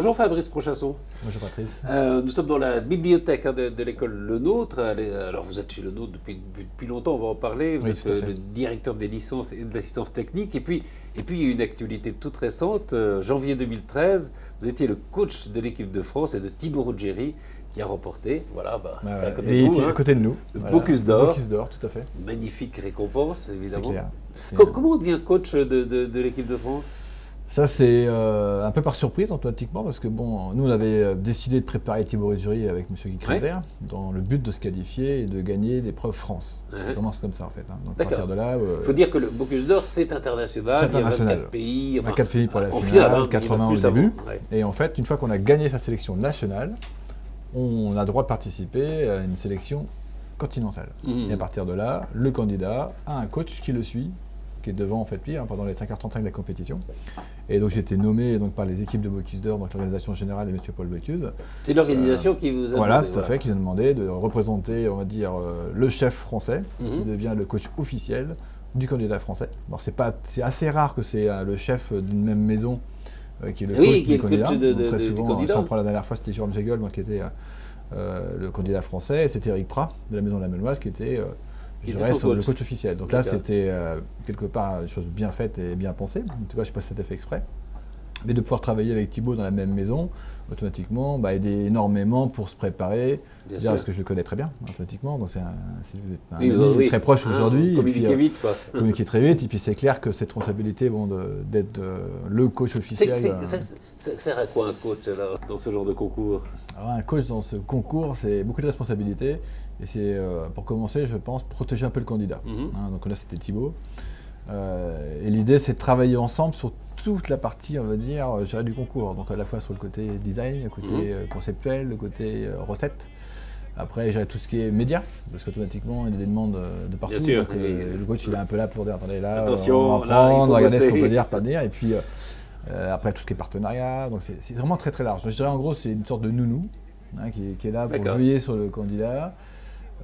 Bonjour Fabrice Prochasson. Bonjour Patrice. Nous sommes dans la bibliothèque de l'école Le Nôtre. Alors vous êtes chez Le Nôtre depuis longtemps, on va en parler. Vous êtes le directeur des licences et de l'assistance technique. Et puis il y a une actualité toute récente. Janvier 2013, vous étiez le coach de l'équipe de France et de Thibaut Ruggieri qui a remporté. Voilà, c'est à côté de nous. À côté de nous. Le Bocuse d'Or. Bocuse d'Or, tout à fait. Magnifique récompense, évidemment. C'est clair. Comment on devient coach de l'équipe de France ? Ça, c'est un peu par surprise, automatiquement, parce que bon, nous, on avait décidé de préparer Thibaut Ruggieri avec M. Guy Kreiser, dans le but de se qualifier et de gagner l'épreuve France. Ça commence comme ça, en fait. Donc, à partir de là... Il faut dire que le Bocuse d'Or, c'est international. C'est international. Il y a 24 pays. Enfin, 24 pays pour la finale, 80 au début. Et en fait, une fois qu'on a gagné sa sélection nationale, on a le droit de participer à une sélection continentale. Et à partir de là, le candidat a un coach qui le suit, qui est devant en fait lui pendant les 5h35 de la compétition. Et donc j'ai été nommé par les équipes de Bocuse d'Or, donc l'organisation générale et M. Paul Bocuse. C'est l'organisation qui vous a demandé, tout à fait, qui nous a demandé de représenter, on va dire, le chef français, qui devient le coach officiel du candidat français. Bon, c'est assez rare que c'est le chef d'une même maison qui est le coach du candidat. Très souvent, si on prend la dernière fois, c'était Jérôme Jégol qui était le candidat français, et c'était Eric Prat de la Maison de la Meloise qui était le coach officiel. Donc là, c'était quelque part une chose bien faite et bien pensée. En tout cas, je ne sais pas si c'était fait exprès. Mais de pouvoir travailler avec Thibaut dans la même maison, automatiquement, aider énormément pour se préparer. Parce que je le connais très bien, automatiquement. Donc c'est un ami très proche aujourd'hui. Communiquer vite, quoi. Communiquer très vite. Et puis c'est clair que cette responsabilité d'être le coach officiel. Ça sert à quoi un coach alors, dans ce genre de concours? Alors, un coach dans ce concours, c'est beaucoup de responsabilités. Et c'est, pour commencer, je pense, protéger un peu le candidat. Donc là, c'était Thibaut. Et l'idée, c'est de travailler ensemble sur toute la partie, on va dire, du concours. Donc à la fois sur le côté design, le côté conceptuel, le côté recette. Après, gérer tout ce qui est média, parce qu'automatiquement, il y a des demandes de partout. Bien sûr. Donc, le coach, il est un peu là pour dire, attendez, là, attention, on va prendre, regarder ce qu'on peut dire, pas dire. Et puis, après, tout ce qui est partenariat. Donc c'est vraiment très très large. Je dirais, en gros, c'est une sorte de nounou qui est là pour veiller sur le candidat.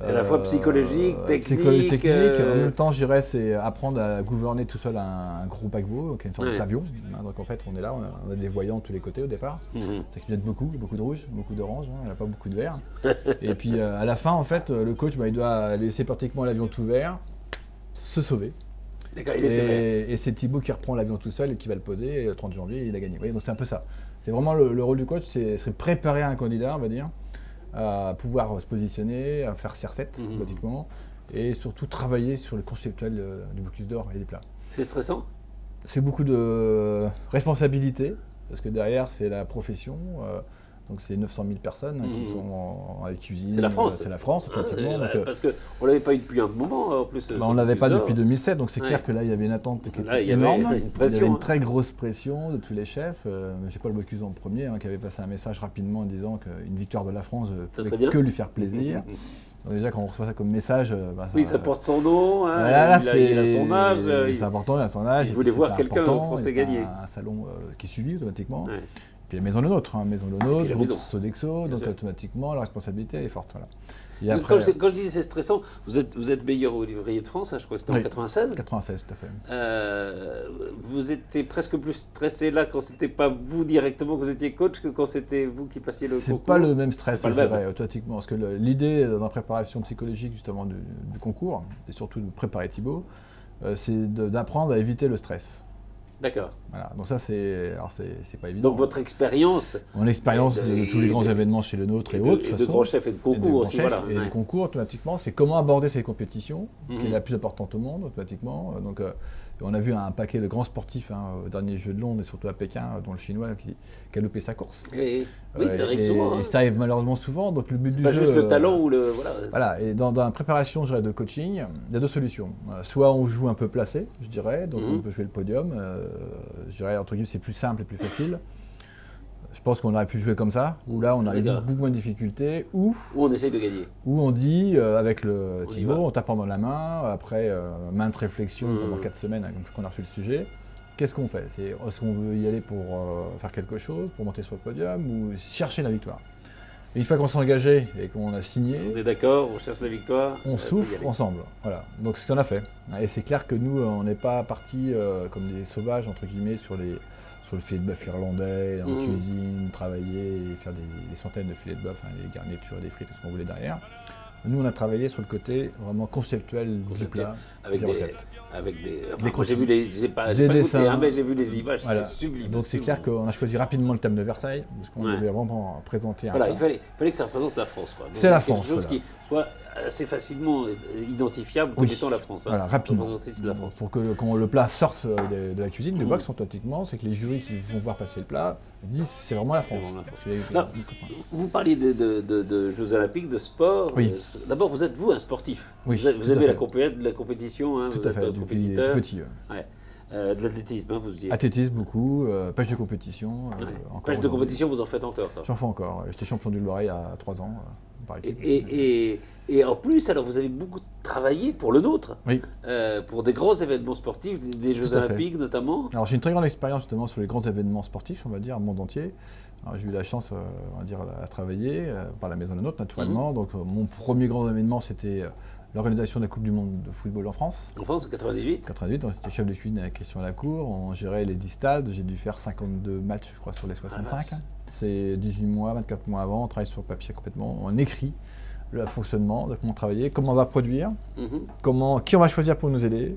C'est à la fois psychologique, technique. En même temps, je dirais, c'est apprendre à gouverner tout seul un gros paquebot, qui est une sorte d'avion. Donc en fait, on est là, on a des voyants de tous les côtés au départ. Ça clignote beaucoup de rouge, beaucoup d'orange, il n'y a pas beaucoup de vert. Et puis à la fin, en fait, le coach, il doit laisser pratiquement l'avion tout vert, se sauver. Et c'est Thibaut qui reprend l'avion tout seul et qui va le poser, et le 30 janvier, il a gagné. Donc c'est un peu ça. C'est vraiment le rôle du coach, c'est préparer un candidat, on va dire, à pouvoir se positionner, à faire ses recettes, pratiquement, et surtout travailler sur le conceptuel du Bocuse d'Or et des plats. C'est stressant? C'est beaucoup de responsabilités, parce que derrière, c'est la profession. Donc c'est 900 000 personnes qui sont en cuisine. C'est la France. C'est la France, pratiquement. Parce qu'on ne l'avait pas eu depuis un moment, en plus. On ne l'avait pas depuis 2007, donc c'est clair que là, il y avait une attente qui était énorme. Il y avait une très grosse pression de tous les chefs. Je sais pas, le Bocuse en premier, qui avait passé un message rapidement en disant qu'une victoire de la France ne pouvait que lui faire plaisir. Donc déjà, quand on reçoit ça comme message... ça porte son nom, il a son âge. C'est important, il a son âge. Il voulait voir quelqu'un français gagner. Un salon qui est suivi automatiquement. Puis la Maison Le Nôtre, groupe Sodexo, donc automatiquement la responsabilité est forte. Voilà. Et après, quand je dis c'est stressant, vous êtes meilleur ouvrier de France, je crois que c'était en 96. 96, tout à fait. Vous étiez presque plus stressé là quand c'était pas vous directement que vous étiez coach que quand c'était vous qui passiez le concours. C'est pas le même stress, je dirais, automatiquement. Parce que l'idée dans la préparation psychologique justement du concours, et surtout de préparer Thibaut, c'est d'apprendre à éviter le stress. D'accord. Voilà, donc ça c'est pas évident. Donc votre expérience. Mon expérience de tous les grands événements chez Le Nôtre et autres. Et de grands chefs et de concours aussi. Et le concours, automatiquement, c'est comment aborder ces compétitions, qui est la plus importante au monde, automatiquement. Donc on a vu un paquet de grands sportifs au dernier Jeux de Londres et surtout à Pékin, dont le Chinois qui a loupé sa course. Oui, ça arrive souvent. Et ça arrive malheureusement souvent. Donc le but du jeu. Pas juste le talent ou le. Voilà, et dans la préparation de coaching, il y a deux solutions. Soit on joue un peu placé, je dirais, donc on peut jouer le podium. Je dirais, entre guillemets, c'est plus simple et plus facile. Je pense qu'on aurait pu jouer comme ça, où là on a beaucoup moins de difficultés, ou on essaye de gagner. Où on dit, avec le Thibaut, en tapant dans la main, après maintes réflexions pendant 4 semaines, comme qu'on a reçu le sujet, qu'est-ce qu'on fait? Est-ce qu'on veut y aller pour faire quelque chose, pour monter sur le podium, ou chercher la victoire? Et une fois qu'on s'est engagé et qu'on a signé, on est d'accord, on cherche la victoire, on souffre ensemble. Voilà. Donc c'est ce qu'on a fait. Et c'est clair que nous, on n'est pas partis comme des sauvages, entre guillemets, sur sur le filet de bœuf irlandais, en cuisine, travailler et faire des centaines de filets de bœuf, hein, des garnitures, des frites, tout ce qu'on voulait derrière. Nous, on a travaillé sur le côté vraiment conceptuel du plat, avec des recettes. Moi, j'ai vu j'ai pas dessins, goûté, hein, mais j'ai vu les images, voilà. c'est sublime. Donc c'est clair qu'on a choisi rapidement le thème de Versailles, parce qu'on devait vraiment présenter un Voilà, plat. il fallait que ça représente la France. C'est la France. Quelque chose qui soit assez facilement identifiable comme étant la France. Voilà, rapidement. La France. Pour que quand le plat sorte de la cuisine, du box automatiquement, c'est que les jurys qui vont voir passer le plat disent c'est vraiment la France. Alors, vous parliez de Jeux Olympiques, de sport. Oui. D'abord, vous êtes un sportif. Oui, vous aimez la compétition, hein, tout vous à êtes fait, un compétiteur. depuis petit. Ouais. De l'athlétisme, hein, vous disiez. Athlétisme beaucoup, pêche de compétition. Pêche de compétition, vous en faites encore, ça? J'en fais encore. J'étais champion du Loiret à 3 ans. Et en plus, alors vous avez beaucoup travaillé pour le nôtre, oui. Pour des grands événements sportifs, des Jeux Olympiques notamment. Alors j'ai une très grande expérience justement sur les grands événements sportifs, on va dire, au monde entier. J'ai eu la chance, on va dire, à travailler par la Maison de la Nôtre, naturellement. Donc mon premier grand événement, c'était l'organisation de la Coupe du Monde de football en France. En France, en 98. 98, j'étais chef de cuisine avec Christian Lacour. On gérait les 10 stades. J'ai dû faire 52 matchs, je crois, sur les 65. C'est 18 mois, 24 mois avant. On travaille sur le papier complètement. On écrit le fonctionnement, de comment travailler, comment on va produire, qui on va choisir pour nous aider.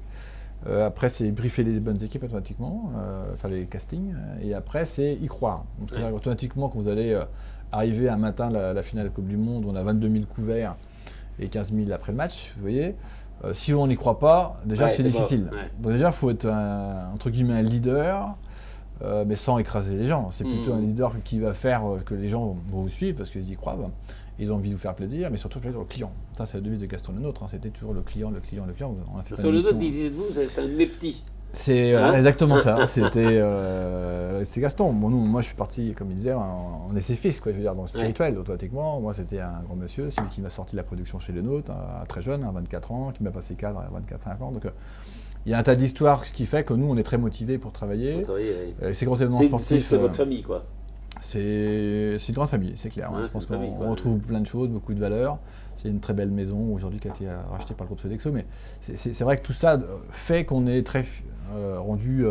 Après, c'est briefer les bonnes équipes automatiquement, faire les castings. Et après, c'est y croire. Donc, c'est-à-dire automatiquement, quand vous allez arriver un matin la finale de la Coupe du Monde, on a 22 000 couverts et 15 000 après le match, vous voyez. Si on n'y croit pas, déjà c'est difficile. Donc déjà, il faut être entre guillemets un leader, mais sans écraser les gens. C'est plutôt un leader qui va faire que les gens vont vous suivre parce qu'ils y croient. Ils ont envie de vous faire plaisir, mais surtout plaisir au client. Ça, c'est la devise de Gaston Lenôtre. C'était toujours le client. On a fait sur les autres, dites-vous, c'est un de mes petits. C'est exactement ça. C'est Gaston. Bon, moi, je suis parti, comme il disait, en essai-fils, quoi. Je veux dire, dans le spirituel, automatiquement. Moi, c'était un grand monsieur, celui qui m'a sorti de la production chez Lenôtre, très jeune, à 24 ans, qui m'a passé cadre à 24-5 ans. Donc, il y a un tas d'histoires, ce qui fait que nous, on est très motivés pour travailler. Ces grands événements sportifs. C'est votre famille, quoi. C'est une grande famille, c'est clair. Je pense qu'on retrouve plein de choses, beaucoup de valeurs. C'est une très belle maison aujourd'hui qui a été rachetée par le groupe Sodexo. Mais c'est vrai que tout ça fait qu'on est très rendu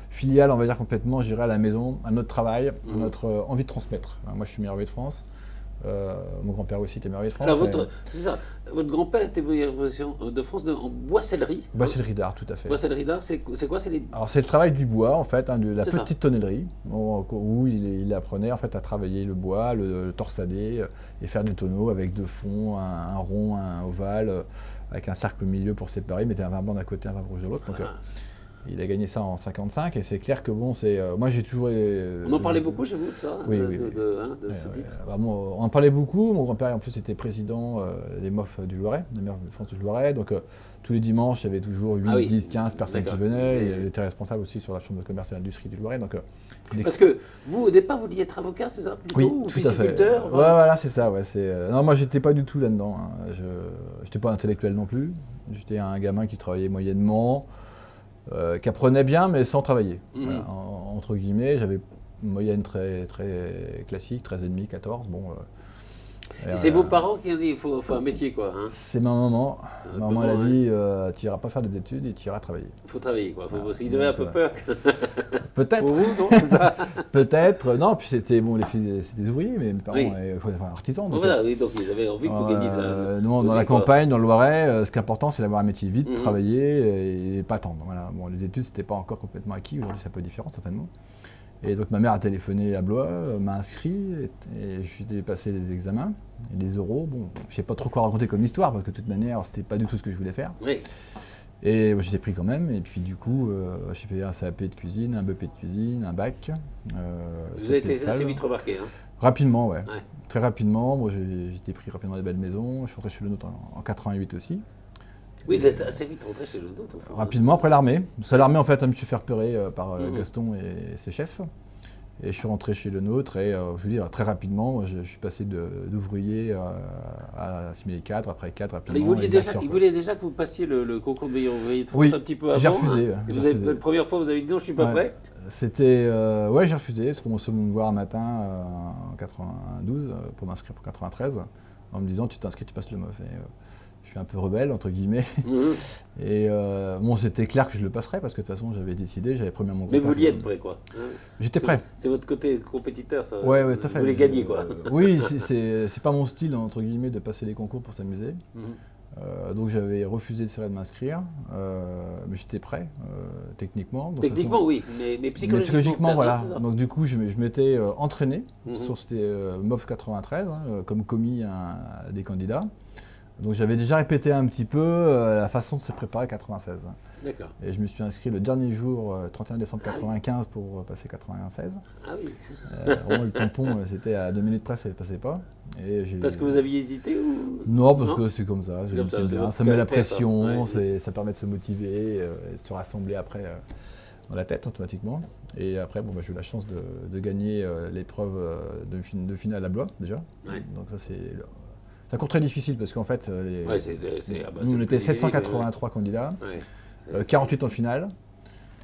filial, on va dire complètement, je dirais, à la maison, à notre travail, à notre envie de transmettre. Moi, je suis meilleur de France. Mon grand-père aussi était meilleur de France. Alors, c'est ça. Votre grand-père était meilleur de France en boissellerie. Boissellerie d'art, tout à fait. Boissellerie d'art, c'est quoi? Alors, c'est le travail du bois, en fait, de la petite tonnellerie, où il apprenait en fait à travailler le bois, le torsader et faire des tonneaux avec deux fonds, un rond, un ovale, avec un cercle au milieu pour séparer. Il mettait un ruban d'un côté, un ruban rouge de l'autre. Il a gagné ça en 55 et c'est clair que bon, moi j'ai toujours. On en parlait beaucoup chez vous de ça, oui, de ce titre. On en parlait beaucoup. Mon grand-père en plus était président des MOF du Loiret, des maires de France du Loiret. Donc tous les dimanches, il y avait toujours 8, 10, 15 personnes qui venaient. Il était responsable aussi sur la chambre de commerce et d'industrie du Loiret. Donc, parce que vous, au départ, vous vouliez être avocat, c'est ça plutôt, ou pisciculteur? Ouais, voilà, c'est ça. Ouais, non, moi j'étais pas du tout là-dedans. Je n'étais pas intellectuel non plus. J'étais un gamin qui travaillait moyennement. Qui apprenait bien mais sans travailler. Voilà, entre guillemets, j'avais une moyenne très, très classique, 13,5, 14. Bon, et c'est vos parents qui ont dit il faut un métier, quoi. Hein. C'est ma maman. Ma maman elle a dit tu n'iras pas faire des études et tu iras travailler. Il faut travailler, quoi. Ils avaient un peu peur. Peut-être. Pour vous, non, c'est ça? Peut-être. Non, puis c'était des ouvriers, mais mes parents étaient artisans. Donc, voilà, donc ils avaient envie que vous gagniez de la. Dans la campagne, dans le Loiret, ce qui est important, c'est d'avoir un métier vite, travailler et pas attendre. Voilà. Bon, les études, c'était pas encore complètement acquis. Aujourd'hui, c'est un peu différent, certainement. Et donc ma mère a téléphoné à Blois, m'a inscrit et je suis passé les examens et les oraux. Bon, je sais pas trop quoi raconter comme histoire parce que de toute manière, c'était pas du tout ce que je voulais faire. Oui. Et je l'ai pris quand même. Et puis du coup, j'ai fait un CAP de cuisine, un BEP de cuisine, un bac. Vous avez été assez vite remarqué, hein? Rapidement, ouais. Très rapidement. Moi, j'ai été pris rapidement dans des belles maisons. Je suis rentré chez Lenôtre en 88 aussi. Oui, vous êtes assez vite rentré chez Lenôtre. Rapidement, après l'armée. C'est l'armée, en fait, je me suis fait repérer par Gaston et ses chefs. Et je suis rentré chez Lenôtre et je veux dire, très rapidement, je suis passé d'ouvrier à assimiler cadre, après cadre rapidement. Il voulait déjà que vous passiez le concours de meilleur ouvrier de France un petit peu avant. J'ai refusé. La première fois, vous avez dit non, je ne suis pas prêt. C'était. J'ai refusé, parce qu'on se me voir un matin en 92 pour m'inscrire pour 93. en me disant tu t'inscris, tu passes le MOF. Et, je suis un peu rebelle, entre guillemets. Et bon, c'était clair que je le passerais parce que de toute façon, j'avais décidé, j'avais promis à mon Mais vous y êtes prêt, quoi. J'étais prêt. C'est votre côté compétiteur, ça. Ouais, tout à fait. Vous voulez gagner, quoi. Oui, c'est pas mon style, entre guillemets, de passer les concours pour s'amuser. Donc j'avais refusé de m'inscrire, mais j'étais prêt, techniquement. Donc, techniquement, oui, mais psychologiquement, voilà. Donc du coup, je m'étais entraîné sur ce MOF 93, comme commis à des candidats. Donc j'avais déjà répété un petit peu la façon de se préparer à 96. D'accord. Et je me suis inscrit le dernier jour, 31 décembre 95, pour passer 96. Ah oui. Vraiment, le tampon, c'était à 2 minutes près, ça ne passait pas. Et parce que vous aviez hésité ou... Non, parce que c'est comme ça. Ça met la pression, ouais. ça permet de se motiver, et de se rassembler après dans la tête automatiquement. Et après, bon, j'ai eu la chance de gagner l'épreuve de finale à Blois déjà. Ouais. Donc ça c'est un cours très difficile parce qu'en fait, nous on était 783 candidats, 48 en finale.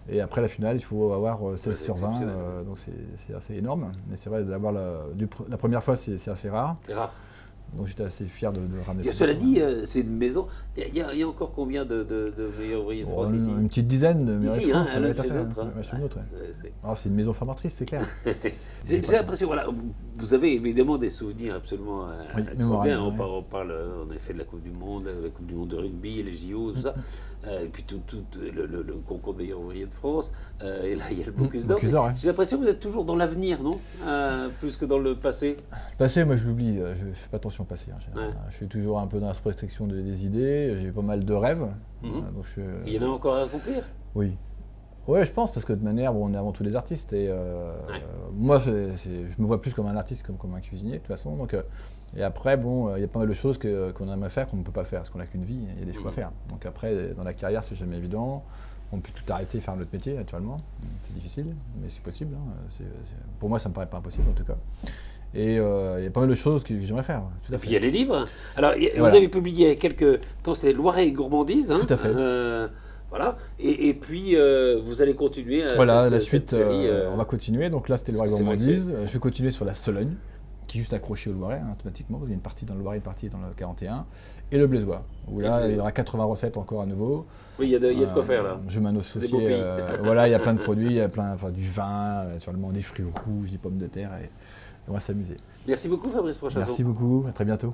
Et après la finale, il faut avoir 16 sur 20, donc c'est assez énorme. Mais c'est vrai, d'avoir la première fois, c'est assez rare. C'est rare. Donc j'étais assez fier de ramener ça. Cela dit, c'est une maison. Il y a encore combien de meilleurs ouvriers de France ici? Une petite dizaine de meilleurs de France, ça va être à faire. C'est une maison formatrice, c'est clair. J'ai l'impression, voilà, vous avez évidemment des souvenirs absolument extraordinaires. On parle en effet de la Coupe du Monde de rugby, les JO, tout ça. Et puis tout le concours de meilleurs ouvriers de France. Et là, il y a le Bocuse d'Or. J'ai l'impression que vous êtes toujours dans l'avenir, non? Plus que dans le passé. Le passé, moi je l'oublie, je ne fais pas attention au passé. Je suis toujours un peu dans la protection des idées, j'ai pas mal de rêves. Donc il y en a encore à accomplir? Oui. Oui, je pense, parce que de manière, on est avant tout des artistes. Et moi, je me vois plus comme un artiste que comme un cuisinier, de toute façon. Donc, et après, bon, il y a pas mal de choses qu'on aime à faire qu'on ne peut pas faire, parce qu'on n'a qu'une vie, il y a des choix à faire. Donc après, dans la carrière, c'est jamais évident. On peut tout arrêter et faire notre métier, naturellement. C'est difficile, mais c'est possible. Pour moi, ça ne me paraît pas impossible, en tout cas. Et il y a pas mal de choses que j'aimerais faire. Et puis il y a les livres. Alors, vous avez publié quelques temps, c'est Loiret et gourmandise. Tout à fait. Voilà. Et puis, vous allez continuer la suite, cette série. On va continuer. Donc là, c'était Loiret et gourmandise. Je vais continuer sur la Sologne, qui est juste accrochée au Loiret, automatiquement. Il y a une partie dans le Loiret, une partie dans le 41. Et le Blaisois, où là, il y aura 80 recettes encore à nouveau. Oui, il y a de quoi faire là. Je m'en associer. Voilà, il y a plein de produits, il y a du vin, sûrement des fruits rouges, des pommes de terre. Et on va s'amuser. Merci beaucoup Fabrice Prochasson. Merci beaucoup, à très bientôt.